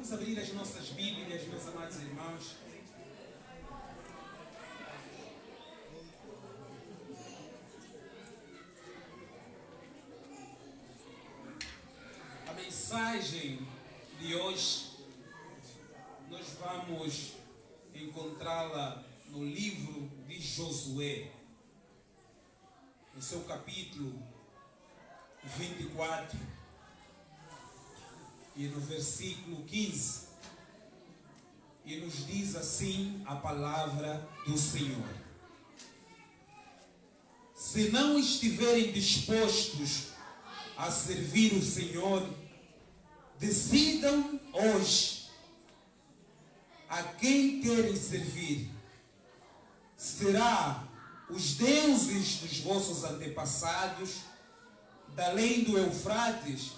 Vamos abrir as nossas Bíblias, meus amados irmãos. A mensagem de hoje nós vamos encontrá-la no livro de Josué, no seu capítulo 24 e no versículo 15, e nos diz assim a palavra do Senhor: se não estiverem dispostos a servir o Senhor, decidam hoje a quem querem servir. Será os deuses dos vossos antepassados, da além do Eufrates,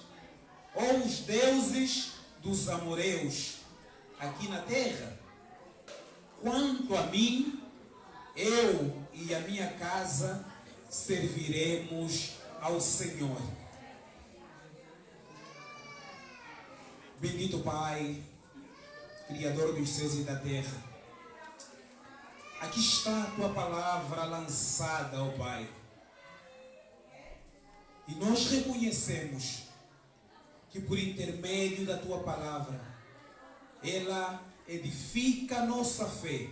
ou os deuses dos amoreus aqui na terra? Quanto a mim, eu e a minha casa serviremos ao Senhor. Bendito Pai, Criador dos céus e da terra, aqui está a Tua palavra lançada, ó Pai, e nós reconhecemos que por intermédio da Tua palavra, ela edifica a nossa fé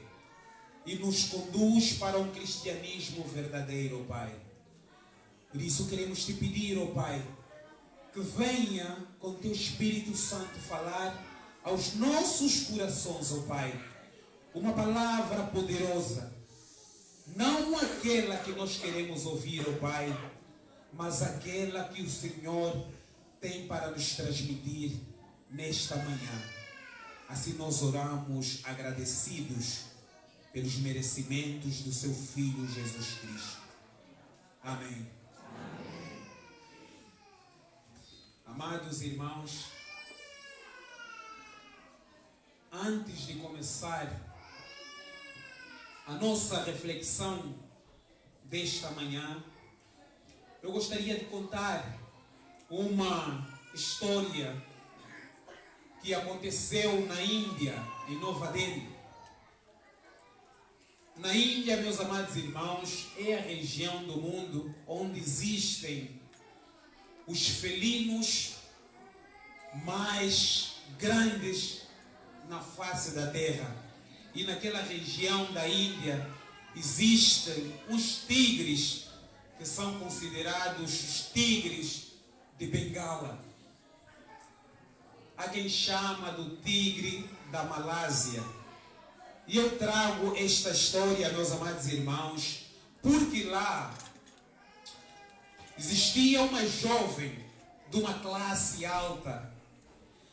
e nos conduz para um cristianismo verdadeiro, ó Pai. Por isso queremos Te pedir, ó Pai, que venha com Teu Espírito Santo falar aos nossos corações, ó Pai, uma palavra poderosa, não aquela que nós queremos ouvir, ó Pai, mas aquela que o Senhor tem para nos transmitir nesta manhã. Assim nós oramos agradecidos pelos merecimentos do Seu Filho Jesus Cristo. Amém. Amém. Amados irmãos, antes de começar a nossa reflexão desta manhã, eu gostaria de contar uma história que aconteceu na Índia, em Nova Delhi. Na Índia, meus amados irmãos, é a região do mundo onde existem os felinos mais grandes na face da terra. E naquela região da Índia existem os tigres, que são considerados os tigres de Bengala. Há quem chama do tigre da Malásia. E eu trago esta história, meus amados irmãos, porque lá existia uma jovem de uma classe alta,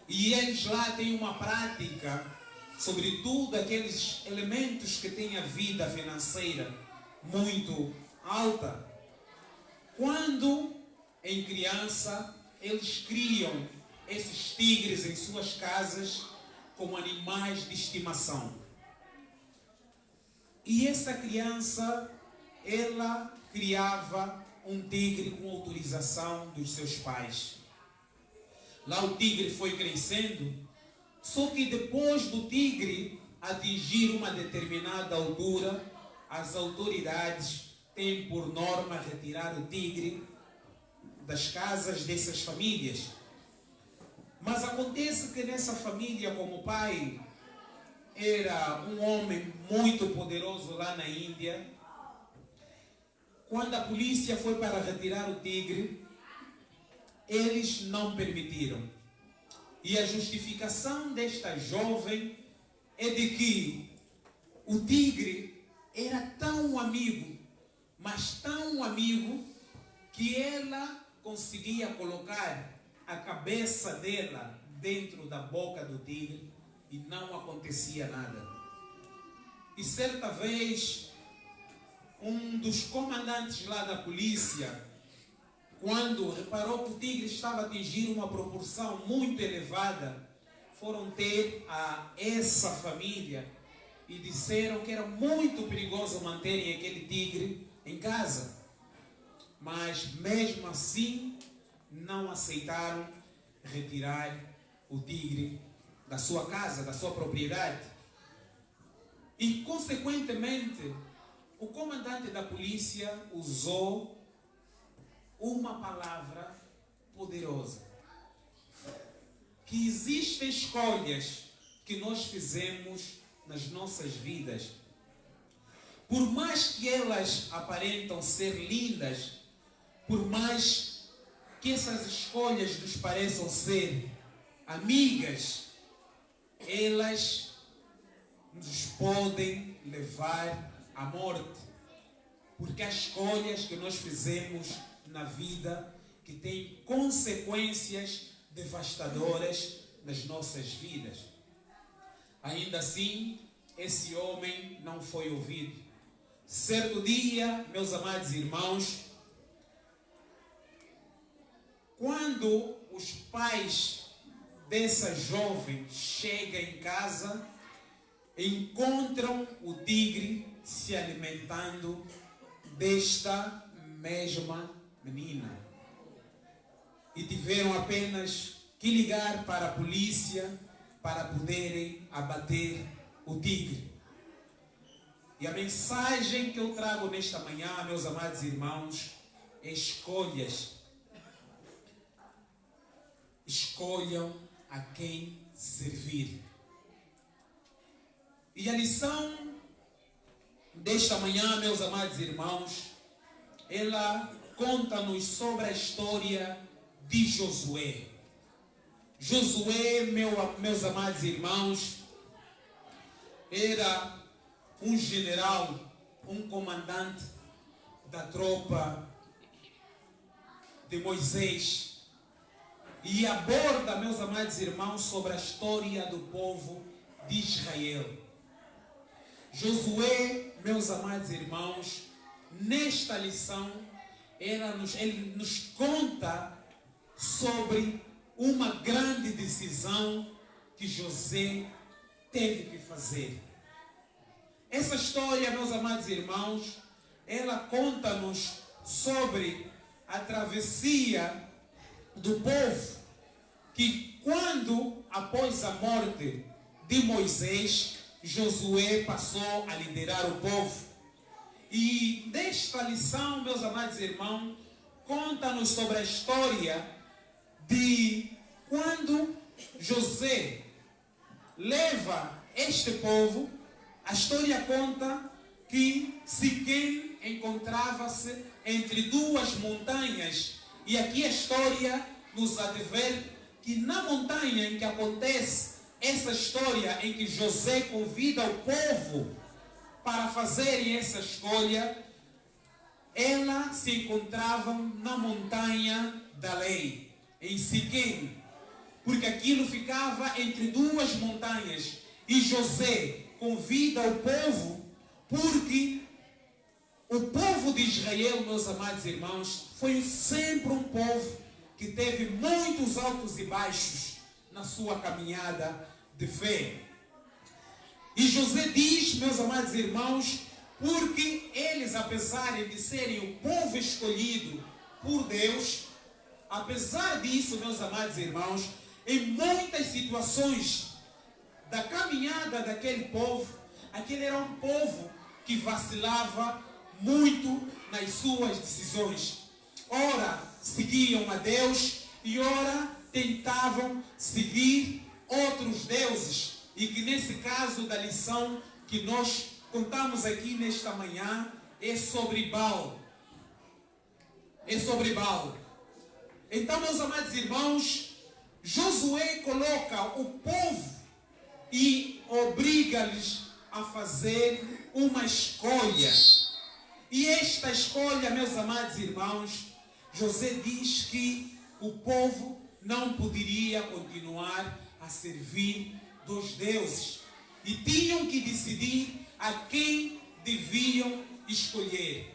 e eles lá têm uma prática, sobretudo aqueles elementos que têm a vida financeira muito alta. Quando em criança, eles criam esses tigres em suas casas como animais de estimação. E essa criança, ela criava um tigre com autorização dos seus pais. Lá o tigre foi crescendo, só que depois do tigre atingir uma determinada altura, as autoridades têm por norma retirar o tigre das casas dessas famílias. Mas acontece que nessa família, como o pai era um homem muito poderoso lá na Índia, quando a polícia foi para retirar o tigre, eles não permitiram. E a justificação desta jovem é de que o tigre era tão amigo, mas tão amigo, que ela conseguia colocar a cabeça dela dentro da boca do tigre e não acontecia nada. E certa vez, um dos comandantes lá da polícia, quando reparou que o tigre estava a atingir uma proporção muito elevada, foram ter a essa família e disseram que era muito perigoso manterem aquele tigre em casa. Mas mesmo assim não aceitaram retirar o tigre da sua casa, da sua propriedade. E, consequentemente, o comandante da polícia usou uma palavra poderosa. Que existem escolhas que nós fizemos nas nossas vidas. Por mais que elas aparentam ser lindas, por mais que essas escolhas nos pareçam ser amigas, elas nos podem levar à morte. Porque há escolhas que nós fizemos na vida que têm consequências devastadoras nas nossas vidas. Ainda assim, esse homem não foi ouvido. Certo dia, meus amados irmãos, quando os pais dessa jovem chegam em casa, encontram o tigre se alimentando desta mesma menina. E tiveram apenas que ligar para a polícia para poderem abater o tigre. E a mensagem que eu trago nesta manhã, meus amados irmãos, é escolhas. Escolham a quem servir. E a lição desta manhã, meus amados irmãos, ela conta-nos sobre a história de Josué. Josué, meus amados irmãos, era um general, um comandante da tropa de Moisés. E aborda, meus amados irmãos, sobre a história do povo de Israel. Josué, meus amados irmãos, nesta lição, ele nos conta sobre uma grande decisão que José teve que fazer. Essa história, meus amados irmãos, ela conta-nos sobre a travessia do povo, que quando, após a morte de Moisés, Josué passou a liderar o povo. E nesta lição, meus amados irmãos, conta-nos sobre a história de quando José leva este povo. A história conta que Siquém encontrava-se entre duas montanhas. E aqui a história nos adverte que na montanha em que acontece essa história, em que José convida o povo para fazerem essa escolha, ela se encontrava na montanha da lei, em Siquém, porque aquilo ficava entre duas montanhas. E José convida o povo porque o povo de Israel, meus amados irmãos, foi sempre um povo que teve muitos altos e baixos na sua caminhada de fé. E José diz, meus amados irmãos, porque eles, apesar de serem o povo escolhido por Deus, apesar disso, meus amados irmãos, em muitas situações da caminhada daquele povo, aquele era um povo que vacilava muito nas suas decisões. Ora seguiam a Deus e ora tentavam seguir outros deuses. E que nesse caso da lição que nós contamos aqui nesta manhã é sobre Baal. É sobre Baal. Então, meus amados irmãos, Josué coloca o povo e obriga-lhes a fazer uma escolha. E esta escolha, meus amados irmãos, José diz que o povo não poderia continuar a servir dos deuses e tinham que decidir a quem deviam escolher.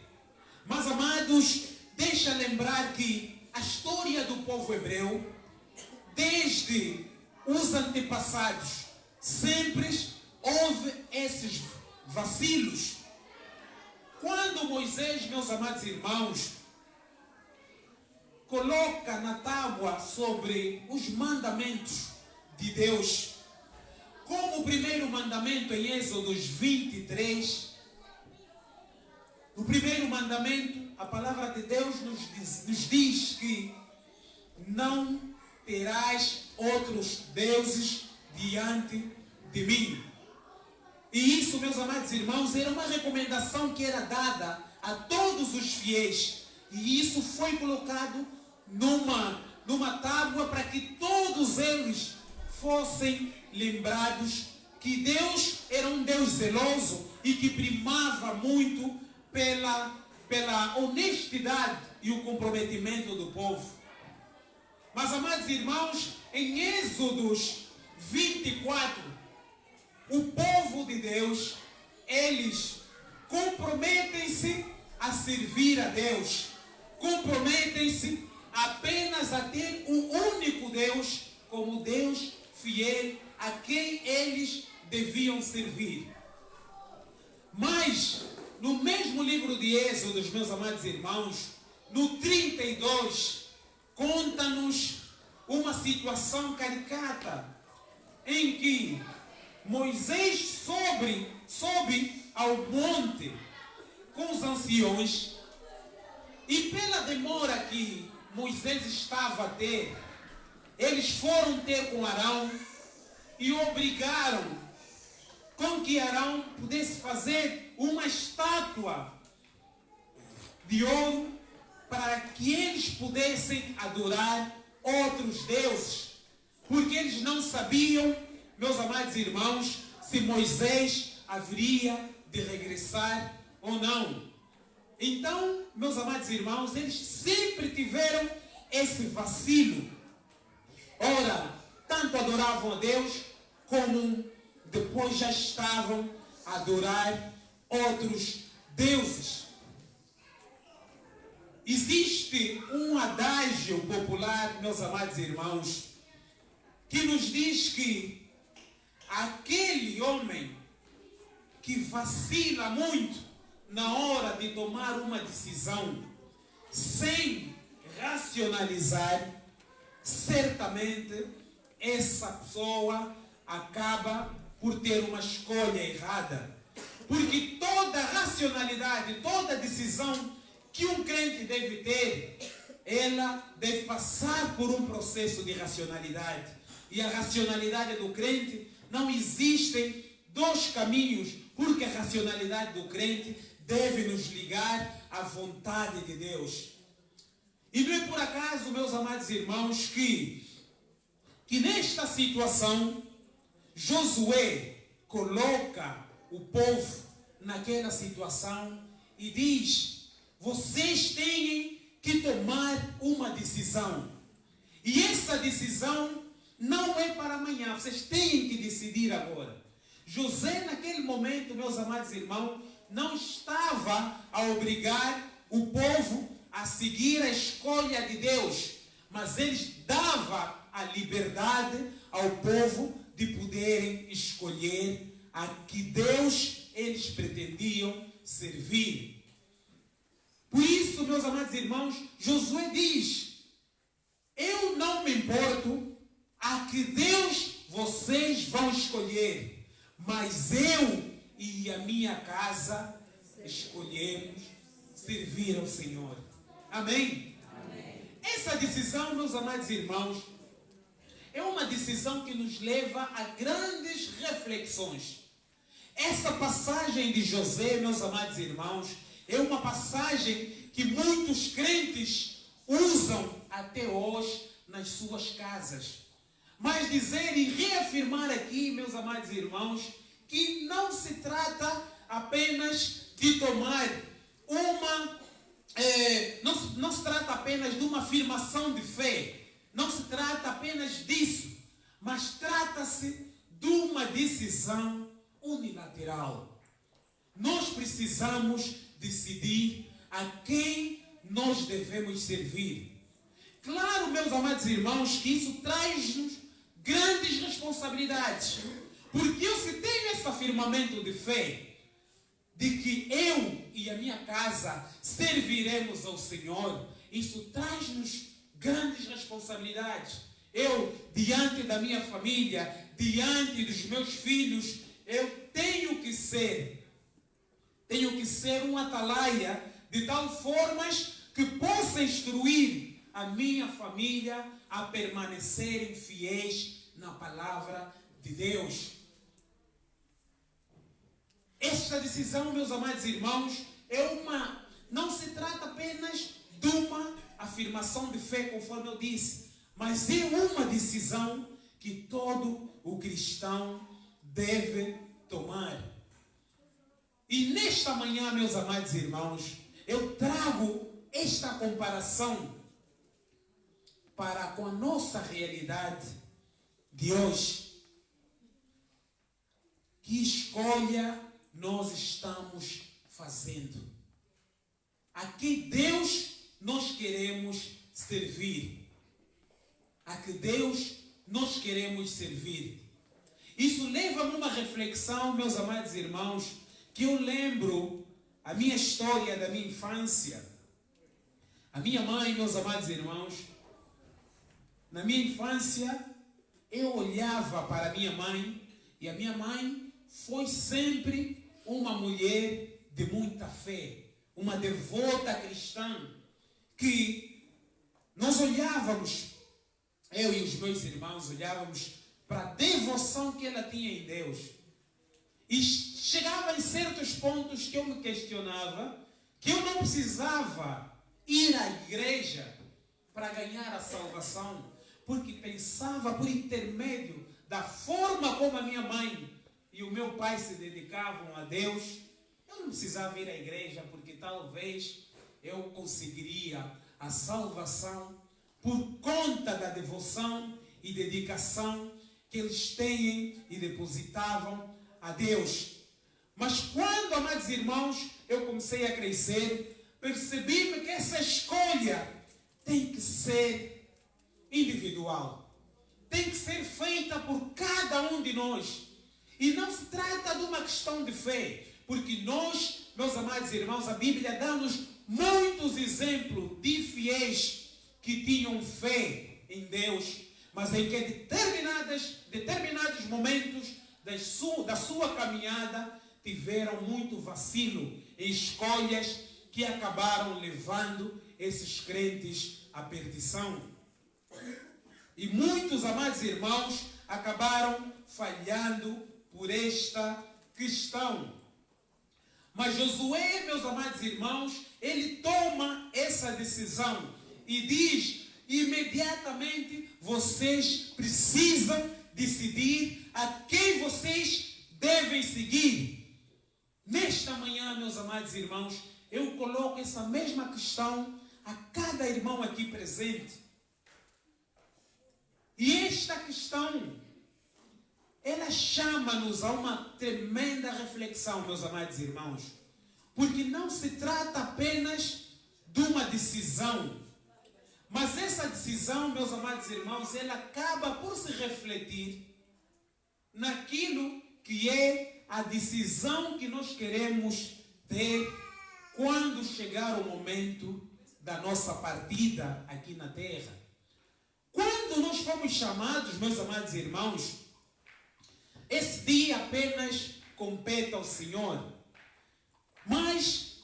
Mas, amados, deixa lembrar que a história do povo hebreu, desde os antepassados, sempre houve esses vacilos. Quando Moisés, meus amados irmãos, coloca na tábua sobre os mandamentos de Deus, o primeiro mandamento em Êxodo 23, no primeiro mandamento, a palavra de Deus nos diz que não terás outros deuses diante de mim. E isso, meus amados irmãos, era uma recomendação que era dada a todos os fiéis. E isso foi colocado numa tábua para que todos eles fossem lembrados que Deus era um Deus zeloso e que primava muito pela honestidade e o comprometimento do povo. Mas, amados irmãos, em Êxodos 24, o povo de Deus, eles comprometem-se a servir a Deus, comprometem-se apenas a ter um único Deus como Deus fiel a quem eles deviam servir. Mas, no mesmo livro de Êxodos, meus amados irmãos, no 32, conta-nos uma situação caricata em que Moisés sobe ao monte com os anciões e pela demora que Moisés estava a ter, eles foram ter com Arão e obrigaram com que Arão pudesse fazer uma estátua de ouro para que eles pudessem adorar outros deuses, porque eles não sabiam, meus amados irmãos, se Moisés haveria de regressar ou não. Então, meus amados irmãos, eles sempre tiveram esse vacilo. Ora, tanto adoravam a Deus, como depois já estavam a adorar outros deuses. Existe um adágio popular, meus amados irmãos, que nos diz que aquele homem que vacila muito na hora de tomar uma decisão sem racionalizar, certamente essa pessoa acaba por ter uma escolha errada. Porque toda racionalidade, toda decisão que um crente deve ter, ela deve passar por um processo de racionalidade. E a racionalidade do crente, não existem dois caminhos, porque a racionalidade do crente deve nos ligar à vontade de Deus. E não é por acaso, meus amados irmãos, que nesta situação, Josué coloca o povo naquela situação e diz: vocês têm que tomar uma decisão. E essa decisão não é para amanhã, vocês têm que decidir agora. José, naquele momento, meus amados irmãos, não estava a obrigar o povo a seguir a escolha de Deus, mas ele dava a liberdade ao povo de poderem escolher a que Deus eles pretendiam servir. Por isso, meus amados irmãos, Josué diz: eu não me importo a que Deus vocês vão escolher, mas eu e a minha casa escolhemos servir ao Senhor. Amém? Amém? Essa decisão, meus amados irmãos, é uma decisão que nos leva a grandes reflexões. Essa passagem de José, meus amados irmãos, é uma passagem que muitos crentes usam até hoje nas suas casas. Mas dizer e reafirmar aqui, meus amados irmãos, que não se trata apenas de tomar não se trata apenas de uma afirmação de fé, não se trata apenas disso, mas trata-se de uma decisão unilateral. Nós precisamos decidir a quem nós devemos servir. Claro, meus amados irmãos, que isso traz-nos grandes responsabilidades, porque eu se tenho esse afirmamento de fé, de que eu e a minha casa serviremos ao Senhor, isso traz-nos grandes responsabilidades. Eu, diante da minha família, diante dos meus filhos, eu tenho que ser um atalaia de tal forma que possa instruir a minha família a permanecerem fiéis na palavra de Deus. Esta decisão, meus amados irmãos, não se trata apenas de uma afirmação de fé, conforme eu disse, mas é uma decisão que todo o cristão deve tomar. E nesta manhã, meus amados irmãos, eu trago esta comparação para com a nossa realidade de hoje. Que escolha nós estamos fazendo? A que Deus nós queremos servir? A que Deus nós queremos servir? Isso leva-me a uma reflexão, meus amados irmãos, que eu lembro a minha história da minha infância. A minha mãe, meus amados irmãos, na minha infância, eu olhava para a minha mãe, e a minha mãe foi sempre uma mulher de muita fé, uma devota cristã, que nós olhávamos, eu e os meus irmãos olhávamos para a devoção que ela tinha em Deus. E chegava em certos pontos que eu me questionava, que eu não precisava ir à igreja para ganhar a salvação, porque pensava, por intermédio da forma como a minha mãe e o meu pai se dedicavam a Deus, eu não precisava ir à igreja, porque talvez eu conseguiria a salvação por conta da devoção e dedicação que eles têm e depositavam a Deus. Mas quando, amados irmãos, eu comecei a crescer, percebi-me que essa escolha tem que ser individual. Tem que ser feita por cada um de nós. E não se trata de uma questão de fé, porque nós, meus amados irmãos, a Bíblia dá-nos muitos exemplos de fiéis que tinham fé em Deus, mas em que determinados momentos da sua caminhada tiveram muito vacilo em escolhas que acabaram levando esses crentes à perdição. E muitos, amados irmãos, acabaram falhando por esta questão. Mas Josué, meus amados irmãos, ele toma essa decisão e diz: imediatamente vocês precisam decidir a quem vocês devem seguir. Nesta manhã, meus amados irmãos, eu coloco essa mesma questão a cada irmão aqui presente. E esta questão, ela chama-nos a uma tremenda reflexão, meus amados irmãos, porque não se trata apenas de uma decisão, mas essa decisão, meus amados irmãos, ela acaba por se refletir naquilo que é a decisão que nós queremos ter quando chegar o momento da nossa partida aqui na terra. Quando nós fomos chamados, meus amados irmãos, esse dia apenas compete ao Senhor, mas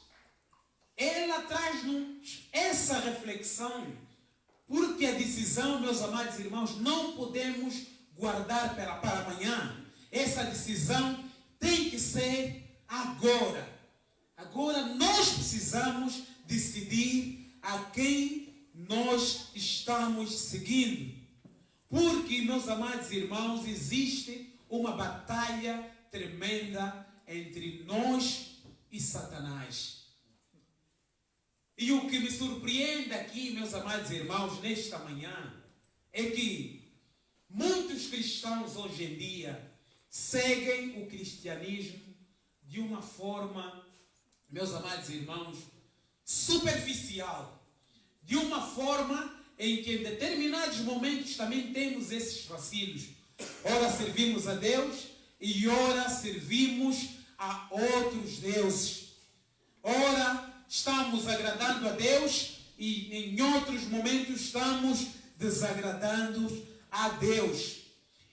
ela traz-nos essa reflexão, porque a decisão, meus amados irmãos, não podemos guardar para amanhã. Essa decisão tem que ser agora. Agora nós precisamos decidir a quem nós estamos seguindo. Porque, meus amados irmãos, existe uma batalha tremenda entre nós e Satanás. E o que me surpreende aqui, meus amados irmãos, nesta manhã, é que muitos cristãos hoje em dia seguem o cristianismo de uma forma, meus amados irmãos, superficial. De uma forma em que em determinados momentos também temos esses vacilos. Ora servimos a Deus e ora servimos a outros deuses. Ora estamos agradando a Deus e em outros momentos estamos desagradando a Deus.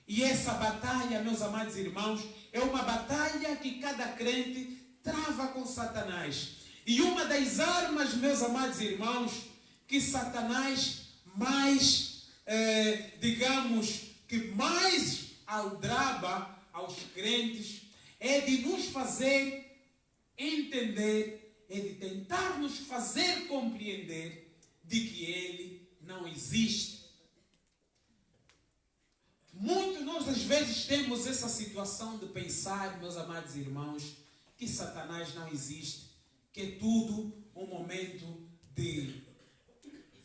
E essa batalha, meus amados irmãos, é uma batalha que cada crente trava com Satanás. E uma das armas, meus amados irmãos, que Satanás mais, mais aldraba aos crentes, é de nos fazer entender, é de tentar nos fazer compreender de que ele não existe. Muito nós às vezes temos essa situação de pensar, meus amados irmãos, que Satanás não existe, que é tudo um momento de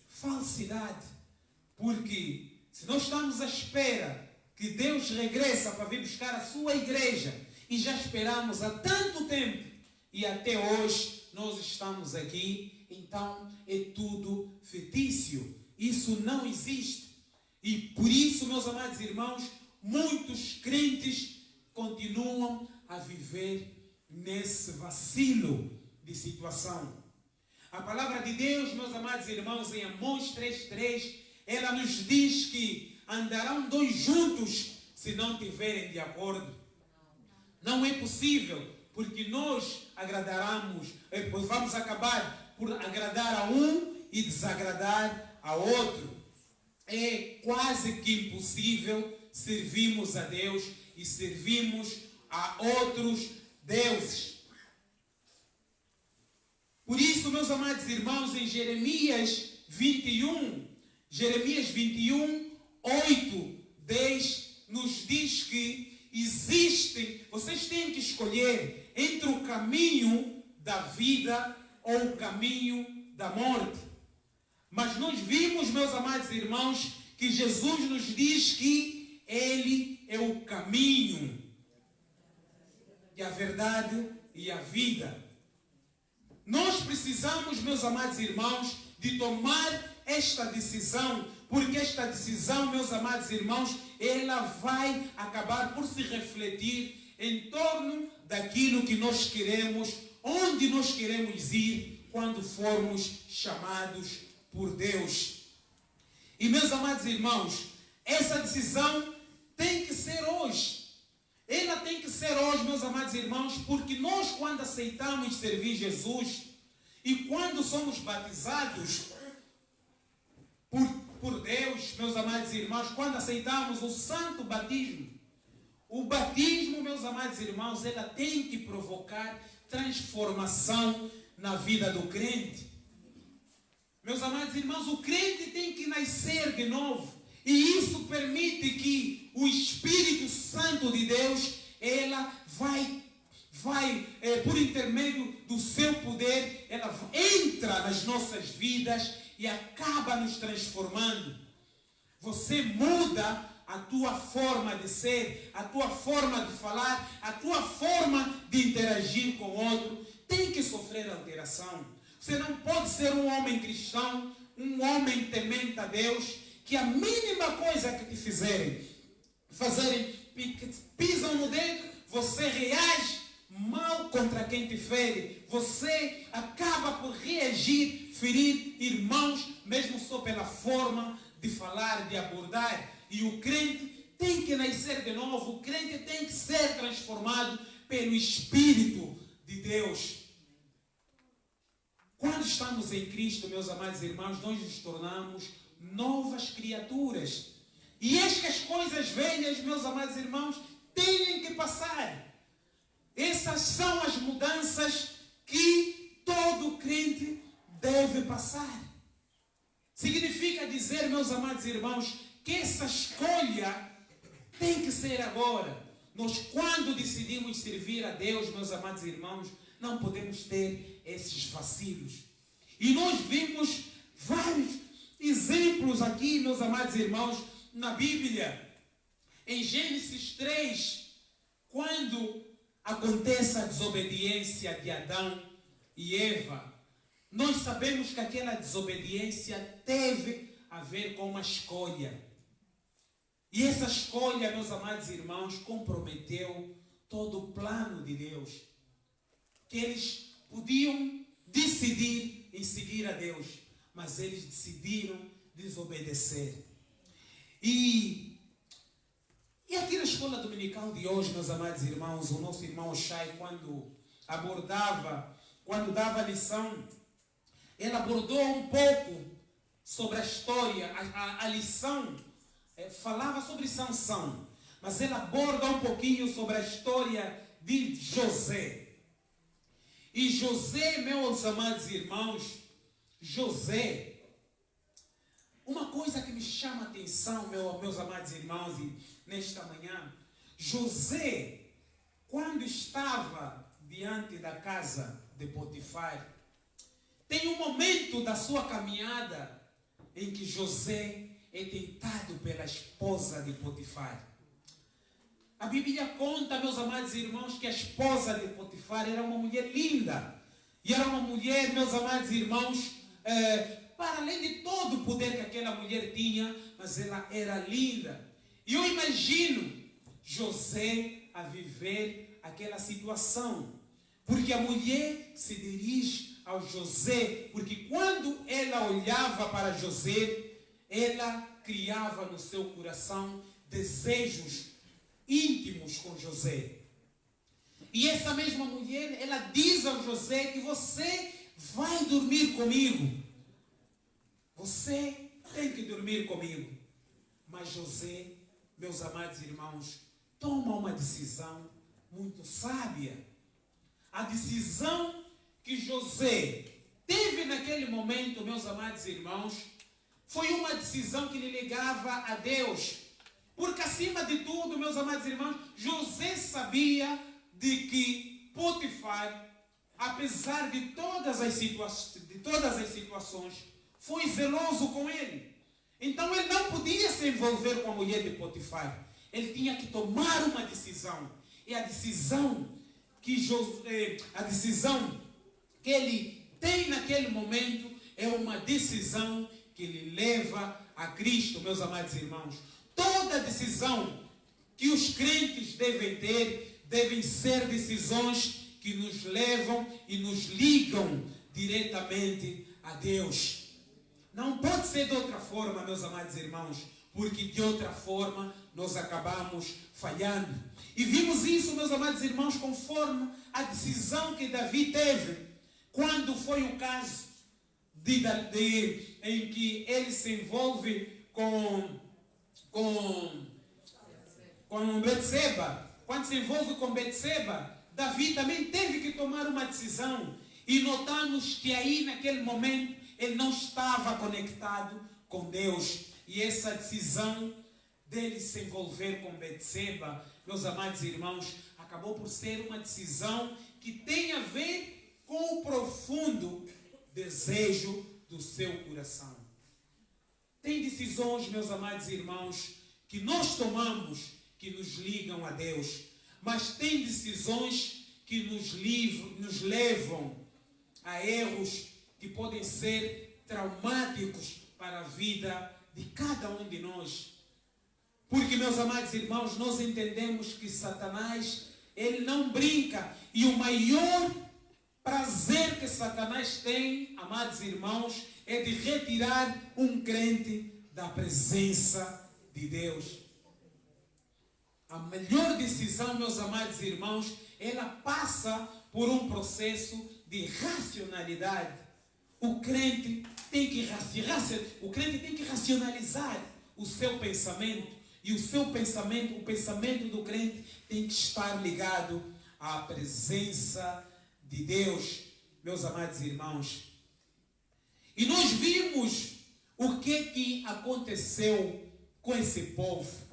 falsidade. Porque se nós estamos à espera que Deus regressa para vir buscar a sua igreja, e já esperamos há tanto tempo, e até hoje nós estamos aqui, então é tudo fictício. Isso não existe. E por isso, meus amados irmãos, muitos crentes continuam a viver nesse vacilo de situação. A palavra de Deus, meus amados irmãos, em Amós 3:3, ela nos diz que andarão dois juntos se não estiverem de acordo. Não é possível, porque nós vamos acabar por agradar a um e desagradar a outro. É quase que impossível servirmos a Deus e servirmos a outros deuses. Por isso, meus amados irmãos, em Jeremias 21, 8, 10, nos diz que vocês têm que escolher entre o caminho da vida ou o caminho da morte. Mas nós vimos, meus amados irmãos, que Jesus nos diz que Ele é o caminho, e a verdade e a vida. Nós precisamos, meus amados irmãos, de tomar esta decisão, porque esta decisão, meus amados irmãos, ela vai acabar por se refletir em torno daquilo que nós queremos, onde nós queremos ir quando formos chamados por Deus. E, meus amados irmãos, essa decisão tem que ser hoje. Ela tem que ser hoje, meus amados irmãos, porque nós, quando aceitamos servir Jesus e quando somos batizados por Deus, meus amados irmãos, quando aceitamos o santo batismo, o batismo, meus amados irmãos, ela tem que provocar transformação na vida do crente. Meus amados irmãos, o crente tem que nascer de novo. E isso permite que o Espírito Santo de Deus, ela vai por intermédio do seu poder, ela entra nas nossas vidas e acaba nos transformando. Você muda a tua forma de ser, a tua forma de falar, a tua forma de interagir com o outro. Tem que sofrer alteração. Você não pode ser um homem cristão, um homem temente a Deus, que a mínima coisa que te fazerem, pisam no dedo, você reage mal contra quem te fere. Você acaba por reagir, ferir irmãos, mesmo só pela forma de falar, de abordar. E o crente tem que nascer de novo, o crente tem que ser transformado pelo Espírito de Deus. Quando estamos em Cristo, meus amados irmãos, nós nos tornamos novas criaturas. E estas coisas velhas, meus amados irmãos, têm que passar. Essas são as mudanças que todo crente deve passar. Significa dizer, meus amados irmãos, que essa escolha tem que ser agora. Nós, quando decidimos servir a Deus, meus amados irmãos, não podemos ter esses vacilos. E nós vimos vários exemplos aqui, meus amados irmãos, na Bíblia. Em Gênesis 3, quando acontece a desobediência de Adão e Eva, nós sabemos que aquela desobediência teve a ver com uma escolha. E essa escolha, meus amados irmãos, comprometeu todo o plano de Deus. Que eles podiam decidir em seguir a Deus, mas eles decidiram desobedecer. E E aqui na escola dominical de hoje, meus amados irmãos, o nosso irmão Shai, quando dava a lição, ele abordou um pouco sobre a história, a lição falava sobre Sansão, mas ele aborda um pouquinho sobre a história de José. E José, meus amados irmãos, José, uma coisa que me chama a atenção, meus amados irmãos, e nesta manhã, José, quando estava diante da casa de Potifar, tem um momento da sua caminhada em que José é tentado pela esposa de Potifar. A Bíblia conta, meus amados irmãos, que a esposa de Potifar era uma mulher linda. E era uma mulher, meus amados irmãos, para além de todo o poder que aquela mulher tinha, mas ela era linda. E eu imagino José a viver aquela situação. Porque a mulher se dirige ao José, porque quando ela olhava para José, ela criava no seu coração desejos íntimos com José. E essa mesma mulher, ela diz ao José que você vai dormir comigo. Você tem que dormir comigo. Mas José, meus amados irmãos, toma uma decisão muito sábia. A decisão que José teve naquele momento, meus amados irmãos, foi uma decisão que lhe ligava a Deus. Porque acima de tudo, meus amados irmãos, José sabia de que Potifar, apesar de todas as situações, foi zeloso com ele. Então ele não podia se envolver com a mulher de Potifar. Ele tinha que tomar uma decisão. E a decisão que ele tem naquele momento é uma decisão que lhe leva a Cristo, meus amados irmãos. Toda decisão que os crentes devem ter, devem ser decisões que nos levam e nos ligam diretamente a Deus. Não pode ser de outra forma, meus amados irmãos, porque de outra forma nós acabamos falhando. E vimos isso, meus amados irmãos, conforme a decisão que Davi teve, quando foi o caso em que ele se envolve com Betseba. Quando se envolve com Betseba, Davi também teve que tomar uma decisão. E notamos que aí, naquele momento, ele não estava conectado com Deus. E essa decisão dele se envolver com Betseba, meus amados irmãos, acabou por ser uma decisão que tem a ver com o profundo desejo do seu coração. Tem decisões, meus amados irmãos, que nós tomamos que nos ligam a Deus. Mas tem decisões que nos levam a erros que podem ser traumáticos para a vida de cada um de nós. Porque, meus amados irmãos, nós entendemos que Satanás, ele não brinca. E o maior prazer que Satanás tem, amados irmãos, é de retirar um crente da presença de Deus. A melhor decisão, meus amados irmãos, ela passa por um processo de racionalidade. O crente tem que racionalizar o seu pensamento. E o pensamento do crente tem que estar ligado à presença de Deus, meus amados irmãos. E nós vimos o que aconteceu com esse povo.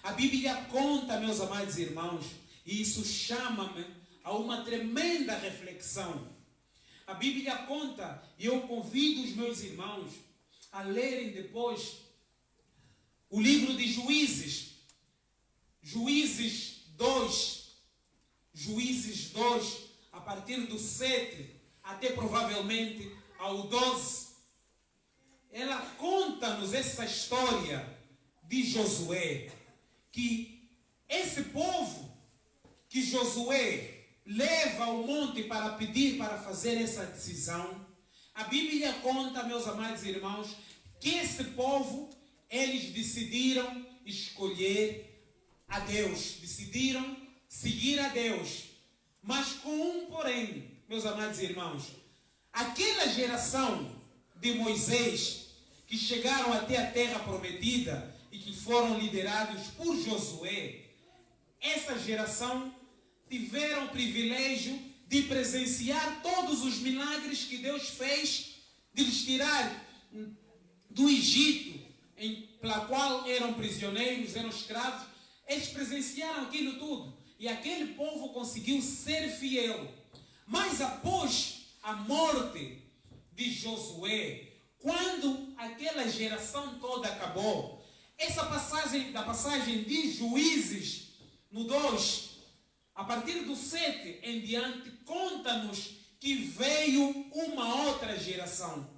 A Bíblia conta, meus amados irmãos, e isso chama-me a uma tremenda reflexão. A Bíblia conta, e eu convido os meus irmãos a lerem depois o livro de Juízes. Juízes 2, a partir do 7 até provavelmente ao 12. Ela conta-nos essa história de Josué, que esse povo que Josué leva ao monte para pedir, para fazer essa decisão, a Bíblia conta, meus amados irmãos, que esse povo, eles decidiram escolher a Deus, decidiram seguir a Deus, mas com um porém, meus amados irmãos. Aquela geração de Moisés que chegaram até a terra prometida e que foram liderados por Josué, essa geração tiveram o privilégio de presenciar todos os milagres que Deus fez, de lhes tirar do Egito, pela qual eram prisioneiros, eram escravos. Eles presenciaram aquilo tudo e aquele povo conseguiu ser fiel. Mas após a morte de Josué, quando aquela geração toda acabou, essa passagem de Juízes, no 2, a partir do 7 em diante, conta-nos que veio uma outra geração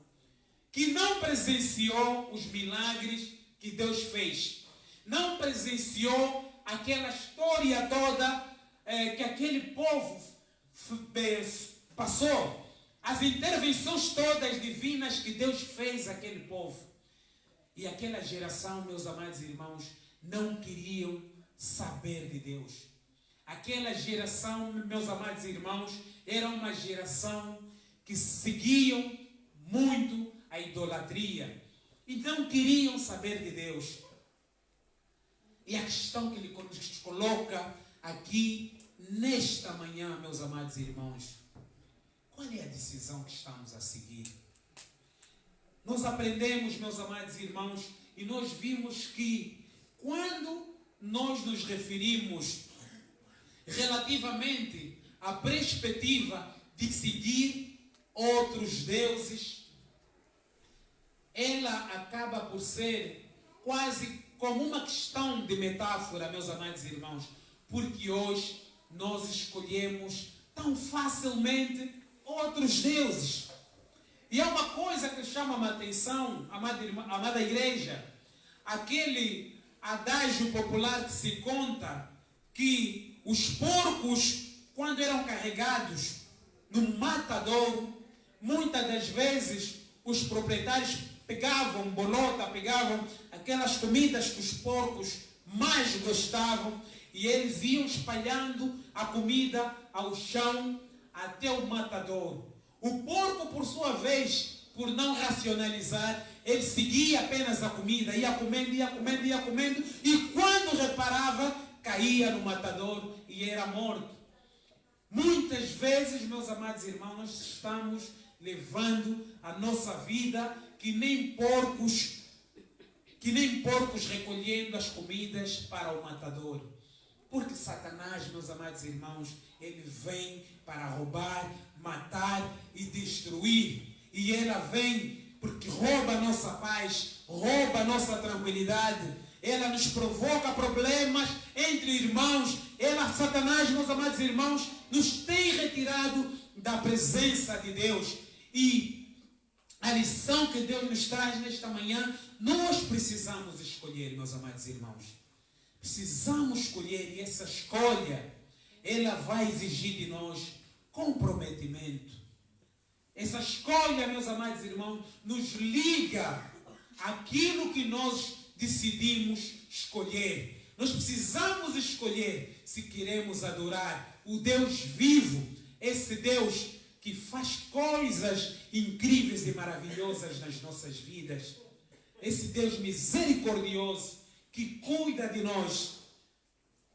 que não presenciou os milagres que Deus fez, não presenciou aquela história toda que aquele povo passou, as intervenções todas divinas que Deus fez àquele povo. E aquela geração, meus amados irmãos, não queriam saber de Deus. Aquela geração, meus amados irmãos, era uma geração que seguiam muito a idolatria. Então queriam saber de Deus. E a questão que ele nos coloca aqui nesta manhã, meus amados irmãos, qual é a decisão que estamos a seguir? Nós aprendemos, meus amados irmãos, e nós vimos que quando nós nos referimos relativamente à perspectiva de seguir outros deuses, ela acaba por ser quase como uma questão de metáfora, meus amados irmãos, porque hoje nós escolhemos tão facilmente outros deuses. E é uma coisa que chama a atenção, amada igreja, aquele adágio popular que se conta que os porcos, quando eram carregados no matadouro, muitas das vezes os proprietários pegavam bolota, pegavam aquelas comidas que os porcos mais gostavam e eles iam espalhando a comida ao chão até o matadouro. O porco, por sua vez, por não racionalizar, ele seguia apenas a comida, ia comendo, ia comendo, ia comendo, e quando reparava, caía no matadouro e era morto. Muitas vezes, meus amados irmãos, nós estamos levando a nossa vida que nem porcos recolhendo as comidas para o matadouro. Porque Satanás, meus amados irmãos, ele vem para roubar, matar e destruir. E ela vem porque rouba a nossa paz, rouba a nossa tranquilidade. Ela nos provoca problemas entre irmãos. Satanás, meus amados irmãos, nos tem retirado da presença de Deus. E a lição que Deus nos traz nesta manhã, nós precisamos escolher, meus amados irmãos. Precisamos escolher, e essa escolha, ela vai exigir de nós comprometimento. Essa escolha, meus amados irmãos, nos liga àquilo que nós decidimos escolher. Nós precisamos escolher se queremos adorar o Deus vivo, esse Deus que faz coisas incríveis e maravilhosas nas nossas vidas. Esse Deus misericordioso que cuida de nós,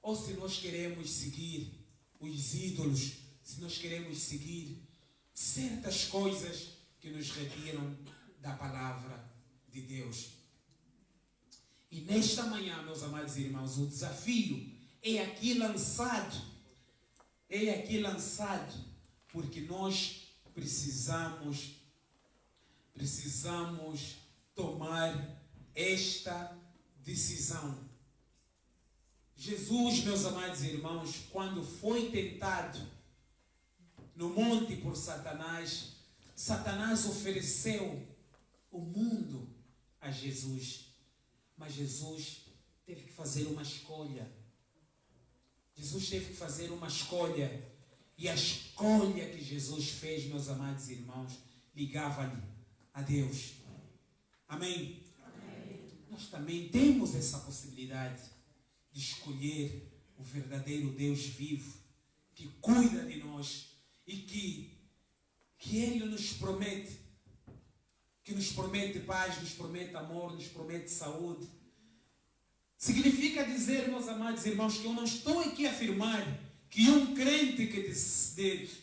ou se nós queremos seguir os ídolos, se nós queremos seguir certas coisas que nos retiram da palavra de Deus. E nesta manhã, meus amados irmãos, o desafio é aqui lançado, porque nós precisamos tomar esta decisão. Jesus, meus amados irmãos, quando foi tentado no monte por Satanás, Satanás ofereceu o mundo a Jesus. Mas Jesus teve que fazer uma escolha. Jesus teve que fazer uma escolha. E a escolha que Jesus fez, meus amados irmãos, ligava-lhe a Deus. Amém? Nós também temos essa possibilidade de escolher o verdadeiro Deus vivo, que cuida de nós e que Ele nos promete, paz, nos promete amor, nos promete saúde. Significa dizer, meus amados irmãos, que eu não estou aqui a afirmar que um crente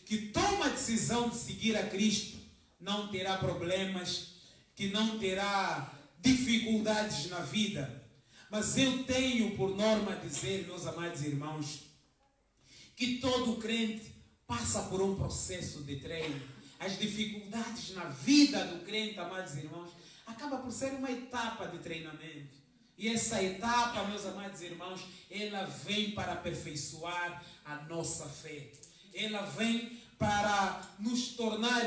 que toma a decisão de seguir a Cristo não terá problemas, que não terá dificuldades na vida. Mas eu tenho por norma dizer, meus amados irmãos, que todo crente passa por um processo de treino. As dificuldades na vida do crente, amados irmãos, acaba por ser uma etapa de treinamento. E essa etapa, meus amados irmãos, ela vem para aperfeiçoar a nossa fé. Ela vem para nos tornar,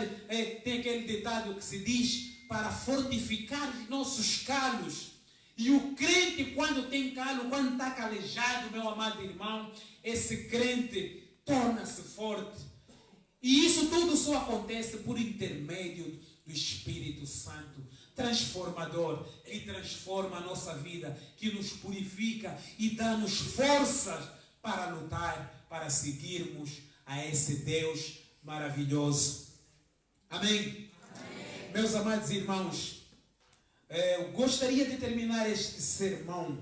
tem aquele ditado que se diz, para fortificar os nossos calos. E o crente, quando tem calo, quando está calejado, meu amado irmão, esse crente torna-se forte. E isso tudo só acontece por intermédio do Espírito Santo, transformador, que transforma a nossa vida, que nos purifica e dá-nos forças para lutar, para seguirmos a esse Deus maravilhoso. Amém? Amém. Meus amados irmãos, eu gostaria de terminar este sermão.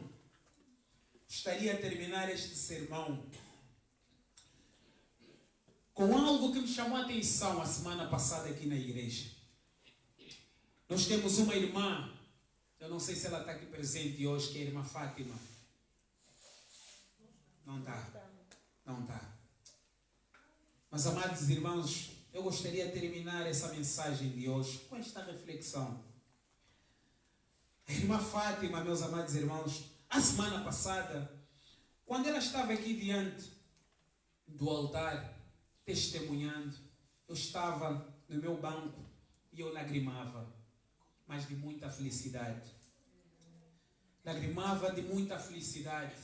Com algo que me chamou a atenção a semana passada aqui na igreja. Nós temos uma irmã, eu não sei se ela está aqui presente hoje, que é a irmã Fátima. Não está. Mas, amados irmãos, eu gostaria de terminar essa mensagem de hoje com esta reflexão. A irmã Fátima, meus amados irmãos, a semana passada, quando ela estava aqui diante do altar, testemunhando, eu estava no meu banco e eu lagrimava, mas de muita felicidade. Lagrimava de muita felicidade,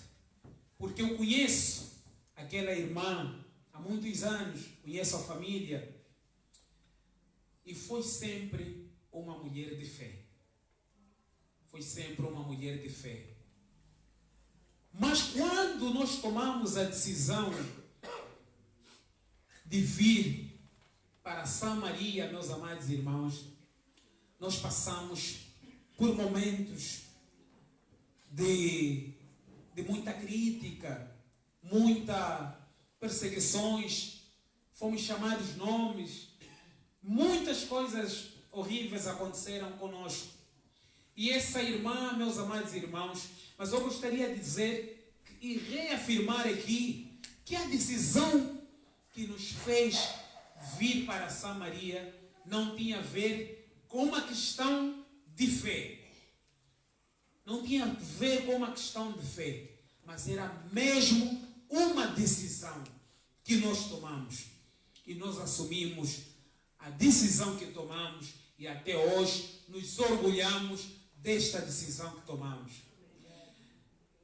porque eu conheço aquela irmã há muitos anos, conheço a família, e foi sempre uma mulher de fé. Mas quando nós tomamos a decisão de vir para Samaria, meus amados irmãos, nós passamos por momentos de muita crítica, muita perseguições, fomos chamados nomes, muitas coisas horríveis aconteceram conosco. E essa irmã, meus amados irmãos, mas eu gostaria de dizer e reafirmar aqui que a decisão que nos fez vir para Samaria não tinha a ver com uma questão de fé. Não tinha a ver com uma questão de fé, mas era mesmo uma decisão que nós tomamos. E nós assumimos a decisão que tomamos e até hoje nos orgulhamos desta decisão que tomamos.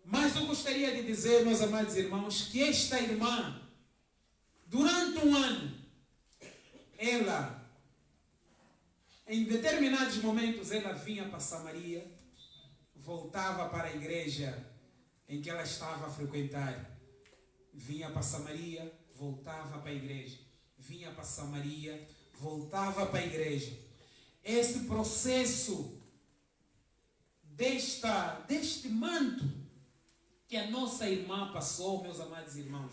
Mas eu gostaria de dizer, meus amados irmãos, que esta irmã, durante um ano, ela, em determinados momentos, ela vinha para Samaria, voltava para a igreja em que ela estava a frequentar. Vinha para Samaria, voltava para a igreja. Vinha para Samaria, voltava para a igreja. Esse processo deste manto que a nossa irmã passou, meus amados irmãos,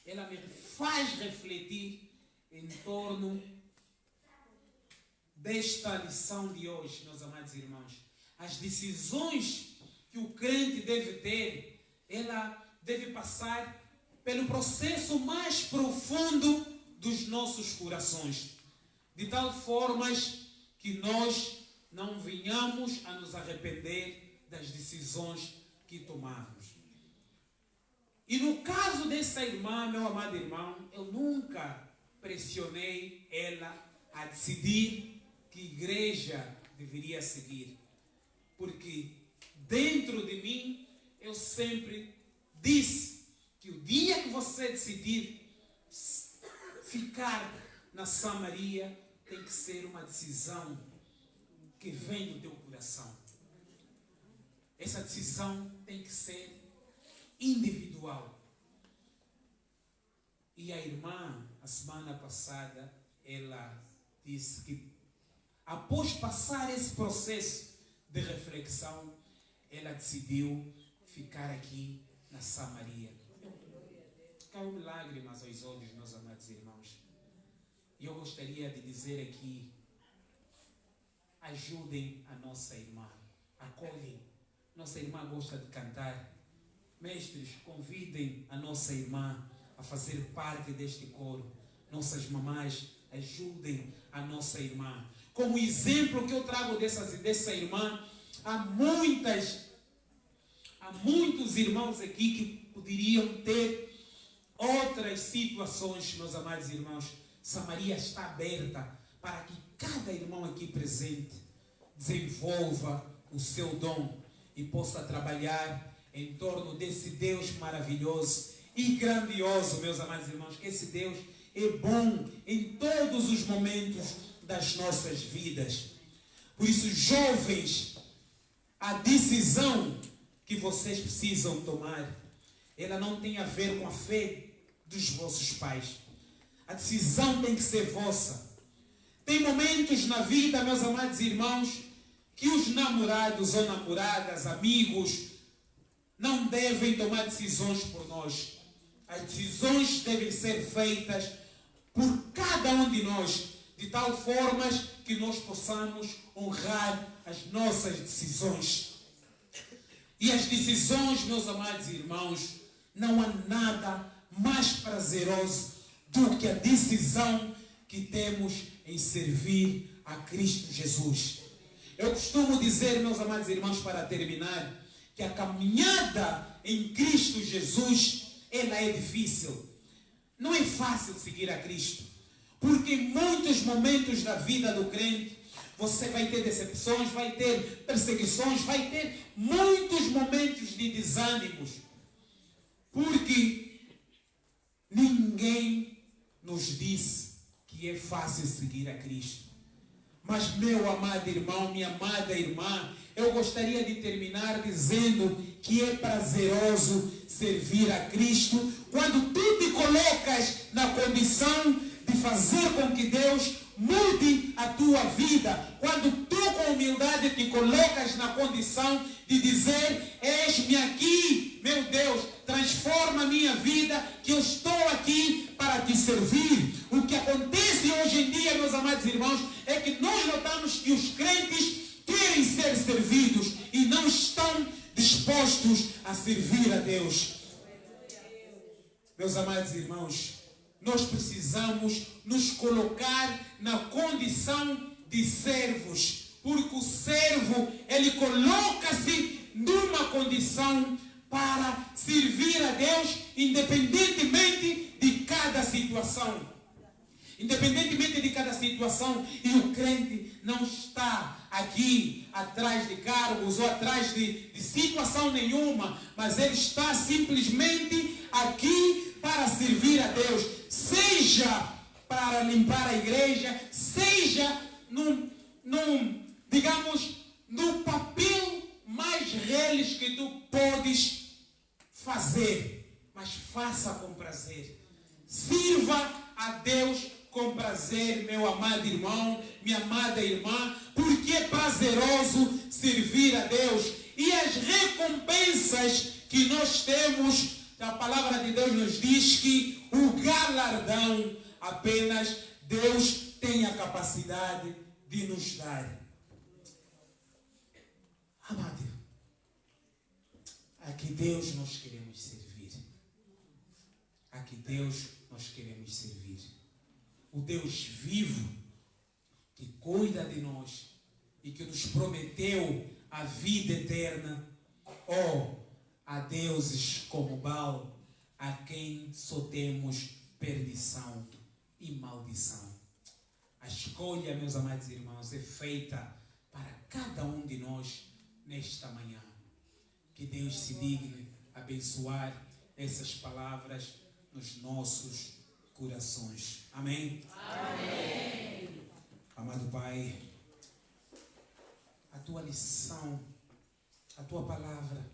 ela me faz refletir em torno desta lição de hoje, meus amados irmãos. As decisões que o crente deve ter, ela deve passar pelo processo mais profundo dos nossos corações, de tal forma que nós não venhamos a nos arrepender das decisões que tomamos. E no caso dessa irmã, meu amado irmão, eu nunca pressionei ela a decidir que igreja deveria seguir. Porque dentro de mim, eu sempre disse que o dia que você decidir ficar na Samaria, tem que ser uma decisão que vem do teu coração. Essa decisão tem que ser individual. E a irmã, a semana passada, ela disse que após passar esse processo de reflexão, ela decidiu ficar aqui na Samaria. Caiu lágrimas aos olhos, meus amados irmãos. E eu gostaria de dizer aqui, ajudem a nossa irmã, acolhem. Nossa irmã gosta de cantar. Mestres, convidem a nossa irmã a fazer parte deste coro. Nossas mamães, ajudem a nossa irmã. Como exemplo que eu trago dessa irmã, há muitos irmãos aqui que poderiam ter outras situações, meus amados irmãos. Samaria está aberta para que cada irmão aqui presente desenvolva o seu dom e possa trabalhar em torno desse Deus maravilhoso e grandioso, meus amados irmãos, que esse Deus é bom em todos os momentos das nossas vidas. Por isso, jovens, a decisão que vocês precisam tomar, ela não tem a ver com a fé dos vossos pais. A decisão tem que ser vossa. Tem momentos na vida, meus amados irmãos, que os namorados ou namoradas, amigos, não devem tomar decisões por nós. As decisões devem ser feitas por cada um de nós, de tal forma que nós possamos honrar as nossas decisões. E as decisões, meus amados irmãos, não há nada mais prazeroso do que a decisão que temos em servir a Cristo Jesus. Eu costumo dizer, meus amados irmãos, para terminar, que a caminhada em Cristo Jesus, ela é difícil. Não é fácil seguir a Cristo, porque em muitos momentos da vida do crente, você vai ter decepções, vai ter perseguições, vai ter muitos momentos de desânimos, porque ninguém nos disse que é fácil seguir a Cristo. Mas, meu amado irmão, minha amada irmã, eu gostaria de terminar dizendo que é prazeroso servir a Cristo quando tu te colocas na condição de fazer com que Deus mude a tua vida. Quando tu, com humildade, te colocas na condição de dizer: eis-me aqui, meu Deus, transforma a minha vida, que eu estou aqui para te servir. O que acontece hoje em dia, meus amados irmãos, é que nós notamos que os crentes querem ser servidos e não estão dispostos a servir a Deus. Meus amados irmãos, nós precisamos nos colocar na condição de servos, porque o servo, ele coloca-se numa condição para servir a Deus, independentemente de cada situação. Independentemente de cada situação. E o crente não está aqui atrás de cargos ou atrás de situação nenhuma, mas ele está simplesmente aqui para servir a Deus, seja para limpar a igreja, seja digamos, no papel mais reles que tu podes fazer, mas faça com prazer. Sirva a Deus com prazer, meu amado irmão, minha amada irmã, porque é prazeroso servir a Deus. E as recompensas que nós temos, a palavra de Deus nos diz que o galardão apenas Deus tem a capacidade de nos dar. Amado, a que Deus nós queremos servir. A que Deus nós queremos servir. O Deus vivo, que cuida de nós e que nos prometeu a vida eterna, ou a deuses como Baal, a quem só temos perdição e maldição. A escolha, meus amados irmãos, é feita para cada um de nós nesta manhã. Que Deus se digne abençoar essas palavras nos nossos corações. Amém? Amém. Amado Pai, a tua lição, a tua palavra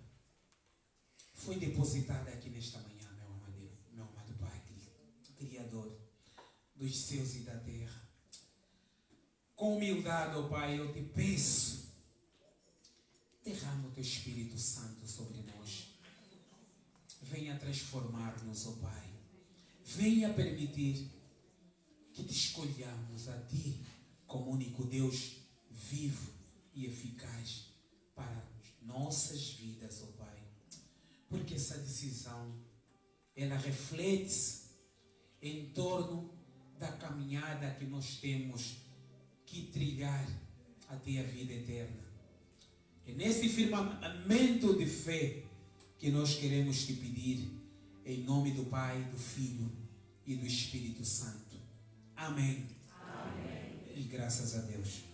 foi depositada aqui nesta manhã, meu amado Pai, Criador dos céus e da terra. Com humildade, ó Pai, eu te peço, derrama o teu Espírito Santo sobre nós. Venha transformar-nos, ó Pai. Venha permitir que te escolhamos a Ti como único Deus vivo e eficaz para nossas vidas, ó Pai. Porque essa decisão, ela reflete em torno da caminhada que nós temos que trilhar até a vida eterna. É nesse firmamento de fé que nós queremos te pedir, em nome do Pai, do Filho e do Espírito Santo. Amém. Amém. E graças a Deus.